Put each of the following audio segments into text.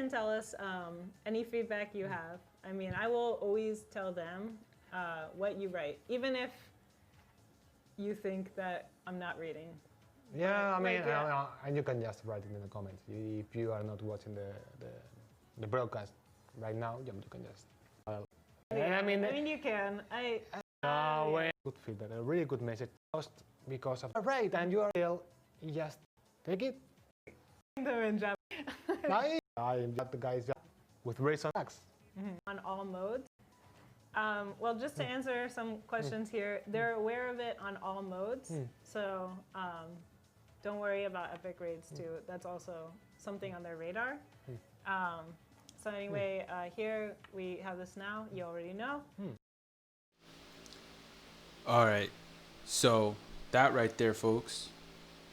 can tell us any feedback you have. I mean, I will always tell them what you write, even if you think that I'm not reading. Yeah, I mean, like, yeah. and you can just write it in the comments. If you are not watching the broadcast right now, you can just. Yeah, I mean, you can. Good feedback, a really good message. Just because of right, and you are still just take it. I am just the guys with race on X. On all modes. Well, just to answer some questions here, they're aware of it on all modes. So don't worry about epic raids too. That's also something on their radar. So anyway, here we have this now. You already know. All right. So that right there, folks,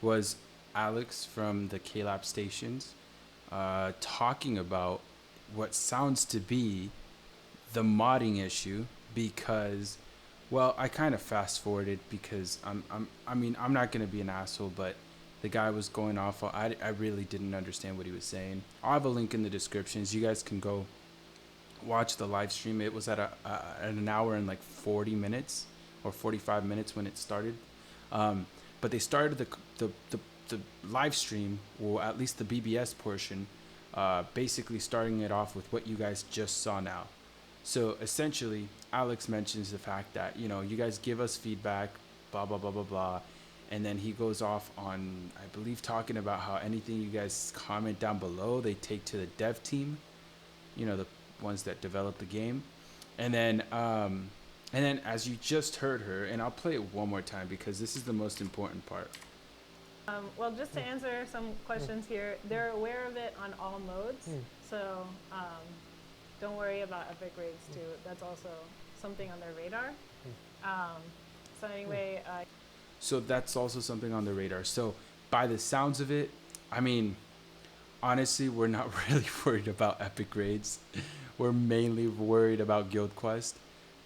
was Alex from the Klab stations talking about what sounds to be the modding issue, because, well, I kind of fast forwarded because I'm not gonna be an asshole, but the guy was going off. I really didn't understand what he was saying. I'll have a link in the descriptions. You guys can go watch the live stream. It was at an hour and like 40 minutes or 45 minutes when it started. But they started the live stream, or at least the BBS portion, basically starting it off with what you guys just saw now. So essentially, Alex mentions the fact that, you know, you guys give us feedback, blah, blah, blah, blah, blah. And then he goes off on, I believe, talking about how anything you guys comment down below, they take to the dev team, you know, the ones that develop the game. And then as you just heard her, and I'll play it one more time because this is the most important part. Well, just to answer some questions here, they're aware of it on all modes. So don't worry about epic raids too. That's also something on their radar. So anyway. So that's also something on the radar. So by the sounds of it, I mean, honestly, we're not really worried about epic raids. We're mainly worried about Guild Quest.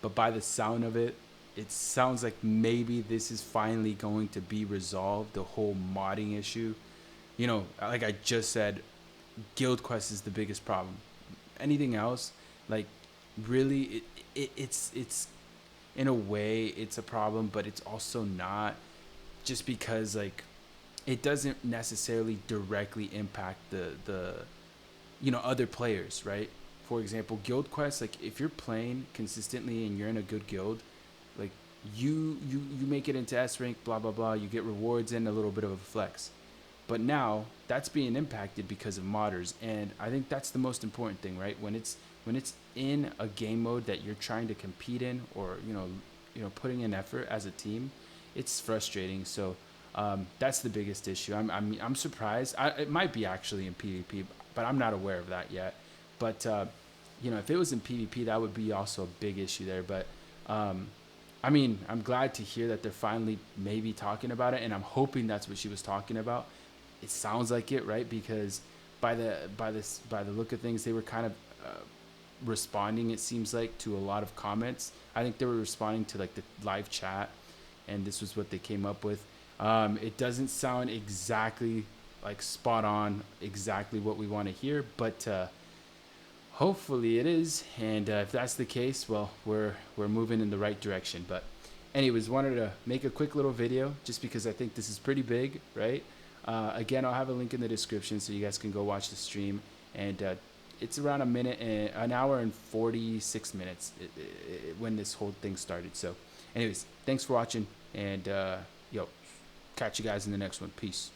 But by the sound of it, it sounds like maybe this is finally going to be resolved, the whole modding issue. You know, like I just said, Guild Quest is the biggest problem. Anything else, like, really, it's in a way it's a problem, but it's also not, just because, like, it doesn't necessarily directly impact the you know, other players, right? For example, Guild Quest, like, if you're playing consistently and you're in a good guild, like, you make it into S rank, blah blah blah, you get rewards and a little bit of a flex. But now that's being impacted because of modders, and I think that's the most important thing, right? When it's in a game mode that you're trying to compete in, or you know putting in effort as a team, it's frustrating. So that's the biggest issue. I'm surprised. It might be actually in PvP, but I'm not aware of that yet. But you know, if it was in PvP, that would be also a big issue there. But I mean, I'm glad to hear that they're finally maybe talking about it, and I'm hoping that's what she was talking about. It sounds like it, right? Because by the look of things, they were kind of responding, it seems like, to a lot of comments. I think they were responding to like the live chat, and this was what they came up with. It doesn't sound exactly like spot on, exactly what we want to hear, but hopefully it is. And if that's the case, well, we're moving in the right direction. But anyways, wanted to make a quick little video just because I think this is pretty big, right? Again, I'll have a link in the description so you guys can go watch the stream. And it's around an hour and 46 minutes when this whole thing started. So anyways, thanks for watching, and yo, catch you guys in the next one. Peace.